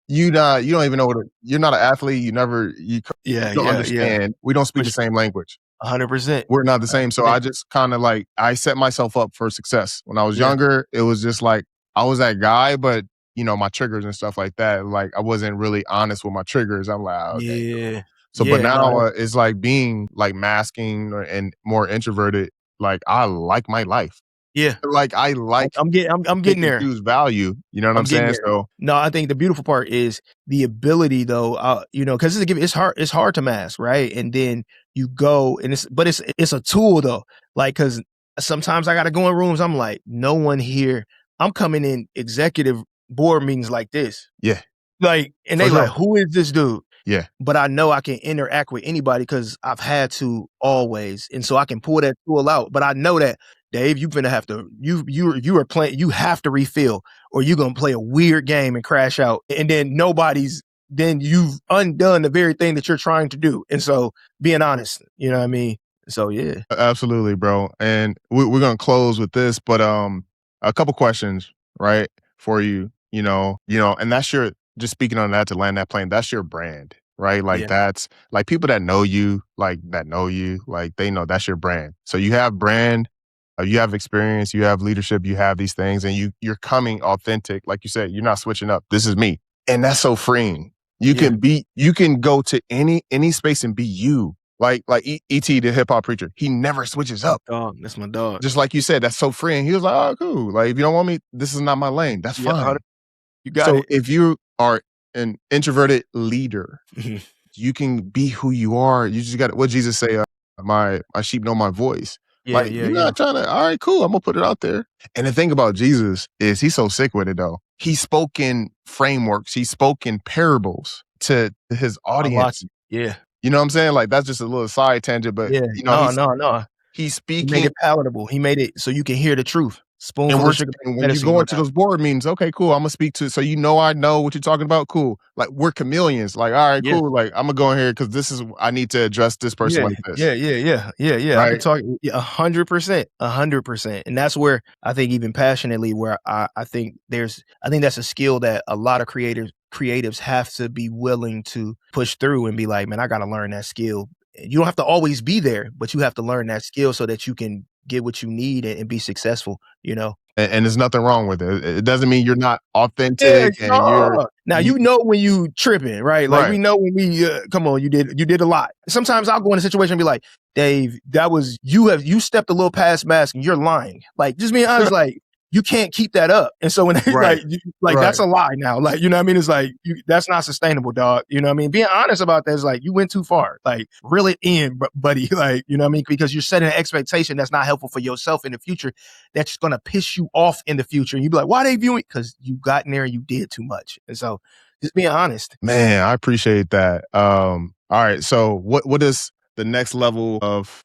you don't even know you're not an athlete. You don't understand. Yeah. We don't speak the same language. 100%. We're not the same. So I just kind of like, I set myself up for success. When I was younger, it was just like, I was that guy, but my triggers and stuff like that, like I wasn't really honest with my triggers. I'm like, okay. Yeah. So, but now it's like being like masking and more introverted. Like I like my life. Yeah. Like I like. I'm getting there. Use value. You know what I'm saying? There. So no, I think the beautiful part is the ability though. Because it's hard. It's hard to mask, right? And then you go and it's a tool though. Like because sometimes I got to go in rooms. I'm like, no one here. I'm coming in executive board meetings like this. Yeah. Like and they like, who is this dude? Yeah. But I know I can interact with anybody because I've had to always. And so I can pull that tool out. But I know that, Dave, you're going to have to, you are playing, you have to refill or you're going to play a weird game and crash out. And then then you've undone the very thing that you're trying to do. And so being honest, you know what I mean? So yeah. Absolutely, bro. And we're going to close with this, but a couple questions, right, for you, and that's just speaking on that to land that plane, that's your brand, right? Like that's like people that know you, like they know that's your brand. So you have brand, you have experience, you have leadership, you have these things, and you're coming authentic. Like you said, you're not switching up. This is me. And that's so freeing. You can go to any space and be you. Like E.T., the hip hop preacher, he never switches up. Dog, that's my dog. Just like you said, that's so freeing. He was like, oh, cool. Like if you don't want me, this is not my lane. That's fine. You got it. So if you are an introverted leader, you can be who you are. You just got to, what Jesus say, my sheep know my voice. You're not trying to, all right, cool, I'm going to put it out there. And the thing about Jesus is he's so sick with it though. He spoke in frameworks. He spoke in parables to his audience. Yeah. You know what I'm saying? Like that's just a little side tangent, but no. He's He speaking. made it palatable. He made it so you can hear the truth. Spoonful of sugar. And when you go into those board meetings, okay, cool. I'm gonna speak to, so I know what you're talking about. Cool. Like, we're chameleons. Like, all right, cool. Like, I'm gonna go in here because I need to address this person like this. Yeah. Right? I could talk 100%. And that's where I think, even passionately, where I think that's a skill that a lot of creatives have to be willing to push through and be like, man, I gotta learn that skill. You don't have to always be there, but you have to learn that skill so that you can get what you need and be successful, And there's nothing wrong with it. It doesn't mean you're not authentic and you're now when you tripping, right? Like, we know when we come on, you did a lot. Sometimes I'll go in a situation and be like, Dave, that was you stepped a little past mask and you're lying. Like, just being honest, like, you can't keep that up. And so when that's a lie now. Like, you know what I mean? It's like, that's not sustainable, dog. You know what I mean? Being honest about that is like, you went too far. Like, reel it in, buddy. Like, you know what I mean? Because you're setting an expectation that's not helpful for yourself in the future. That's going to piss you off in the future. And you be like, why they viewing? Because you got in there and you did too much. And so just being honest. Man, I appreciate that. All right. So what is the next level of,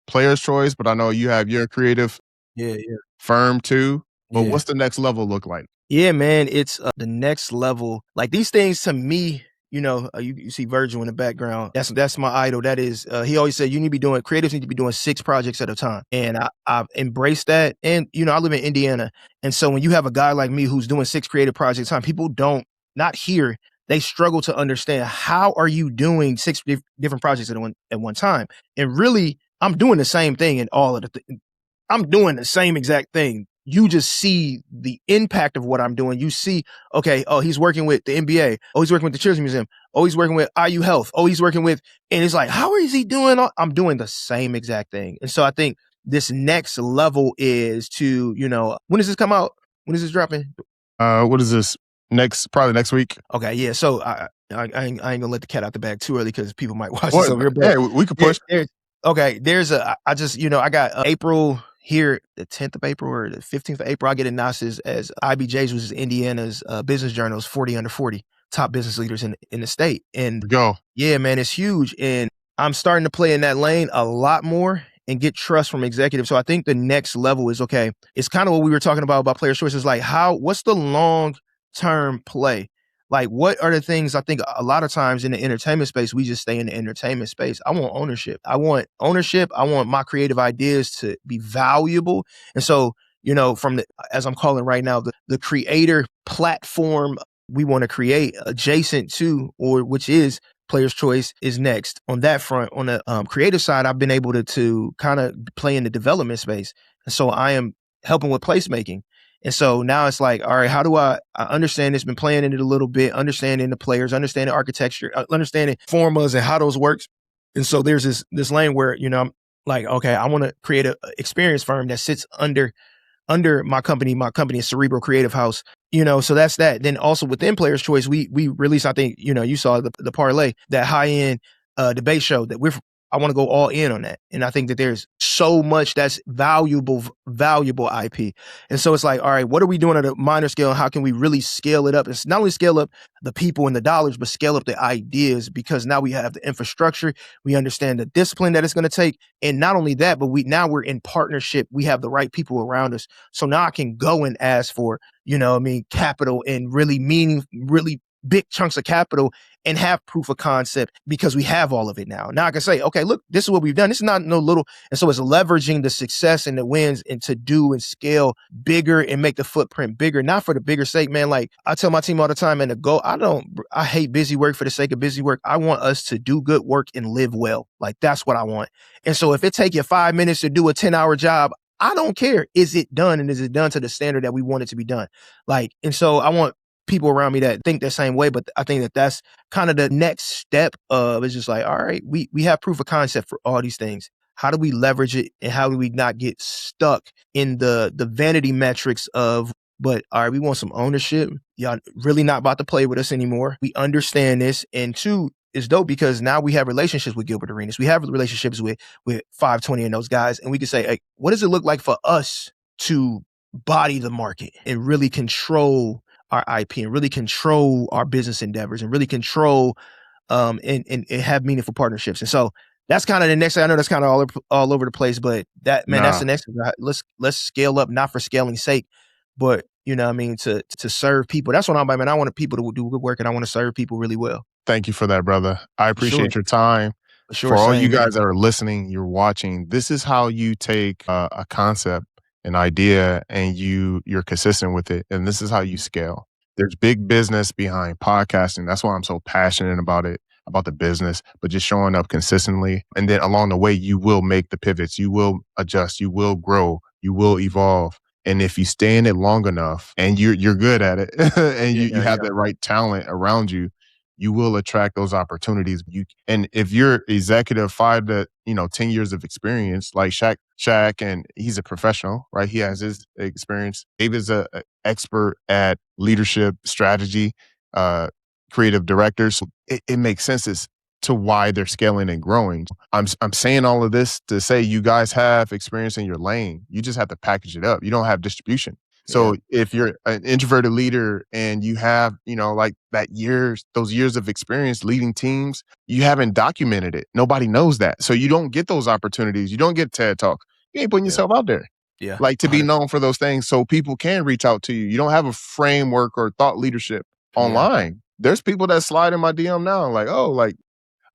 player's choice, but I know you have your creative firm too. But what's the next level look like? Yeah, man, it's the next level. Like, these things to me, you see Virgil in the background. That's my idol. That is, he always said creatives need to be doing 6 projects at a time. And I've embraced that. And, I live in Indiana. And so when you have a guy like me who's doing 6 creative projects at a time, people not here, they struggle to understand, how are you doing 6 different projects at one time? And really, I'm doing the same thing in all of I'm doing the same exact thing. You just see the impact of what I'm doing. You see, okay, oh, he's working with the NBA. Oh, he's working with the Children's Museum. Oh, he's working with IU Health. Oh, he's working with, and it's like, how is he doing? I'm doing the same exact thing. And so I think this next level is to, when does this come out? When is this dropping? What is this? Probably next week. Okay, yeah. So I ain't gonna let the cat out the bag too early because people might watch this over here. Hey, we could push. I got April here, the 10th of April or the 15th of April. I get announced as IBJ's, which is Indiana's business journal's 40 under 40 top business leaders in the state. And yeah, man, it's huge. And I'm starting to play in that lane a lot more and get trust from executives. So I think the next level is, okay, it's kind of what we were talking about players' choices. Like, what's the long-term play? Like, what are the things? I think a lot of times in the entertainment space, we just stay in the entertainment space. I want ownership. I want my creative ideas to be valuable. And so, as I'm calling right now, the creator platform we want to create adjacent to, or which is Player's Choice, is next. On that front, on the creative side, I've been able to kind of play in the development space. And so I am helping with placemaking. And so now it's like, all right, how do I understand this? Been playing in it a little bit, understanding the players, understanding architecture, understanding formulas and how those works. And so there's this lane where, I'm like, okay, I want to create a experience firm that sits under my company. My company is Cerebral Creative House. So that's that. Then also within Player's Choice, we released, I think, you saw the parlay, that high-end debate show that I want to go all in on that. And I think that there's so much that's valuable IP. And so it's like, all right, what are we doing at a minor scale? And how can we really scale it up? It's not only scale up the people and the dollars, but scale up the ideas, because now we have the infrastructure. We understand the discipline that it's going to take. And not only that, but we're in partnership. We have the right people around us. So now I can go and ask for, capital and really big chunks of capital and have proof of concept, because we have all of it now. Now I can say, okay, look, this is what we've done. This is not no little. And so it's leveraging the success and the wins and to do and scale bigger and make the footprint bigger, not for the bigger sake, man. Like I tell my team all the time, and the goal, I hate busy work for the sake of busy work. I want us to do good work and live well. Like that's what I want. And so if it take you 5 minutes to do a 10-hour job, I don't care. Is it done? And is it done to the standard that we want it to be done? Like, and so I want people around me that think the same way, but I think that that's kind of the next step of, it's just like, all right, we have proof of concept for all these things. How do we leverage it, and how do we not get stuck in the vanity metrics of, but all right, we want some ownership. Y'all really not about to play with us anymore. We understand this. And 2, it's dope because now we have relationships with Gilbert Arenas. We have relationships with 520 and those guys. And we can say, hey, what does it look like for us to body the market and really control our IP and really control our business endeavors and really control and have meaningful partnerships. And so that's kind of the next thing. I know that's kind of all over the place, but that, man, that's the next thing. Let's scale up, not for scaling's sake, but you know what I mean, to serve people. That's what I'm about, man. I want people to do good work, and I want to serve people really well. Thank you for that, brother. I appreciate your time. For all you guys that are listening, you're watching, this is how you take a concept, an idea, and you're consistent with it. And this is how you scale. There's big business behind podcasting. That's why I'm so passionate about it, about the business, but just showing up consistently. And then along the way, you will make the pivots. You will adjust. You will grow. You will evolve. And if you stay in it long enough and you're good at it and you have the right talent around you, you will attract those opportunities. And if you're executive 5 to 10 years of experience, like Shaq, and he's a professional, right? He has his experience. David's an expert at leadership, strategy, creative directors. So it makes sense as to why they're scaling and growing. I'm saying all of this to say you guys have experience in your lane. You just have to package it up. You don't have distribution. So if you're an introverted leader and you have, like those years of experience leading teams, you haven't documented it. Nobody knows that. So you don't get those opportunities. You don't get TED Talk. You ain't putting yourself out there. Yeah. Like to be known for those things so people can reach out to you. You don't have a framework or thought leadership online. There's people that slide in my DM now like, oh, like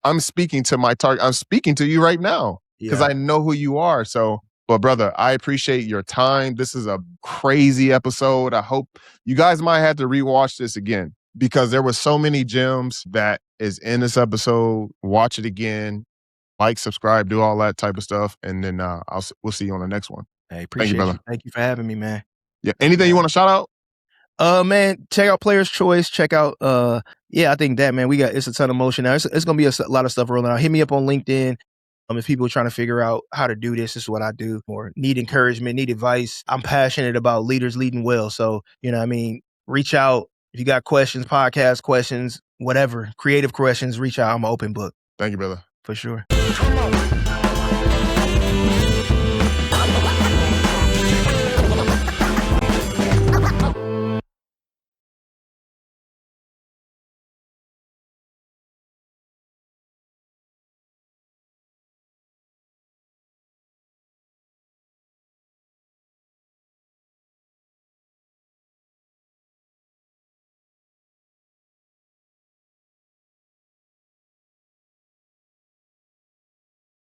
I'm speaking to my target. I'm speaking to you right now because I know who you are. So, but brother, I appreciate your time. This is a crazy episode. I hope you guys might have to rewatch this again because there were so many gems that is in this episode. Watch it again, like, subscribe, do all that type of stuff. And then we'll see you on the next one. Hey, appreciate you, brother. Thank you for having me, man. Yeah. Anything you want to shout out? Man, check out Player's Choice. Check out, I think that, man, it's a ton of motion now. It's going to be a lot of stuff rolling out. Hit me up on LinkedIn. If people are trying to figure out how to do this is what I do, or need encouragement, need advice. I'm passionate about leaders leading well. So, reach out. If you got questions, podcast questions, whatever, creative questions, reach out. I'm an open book. Thank you, brother. For sure.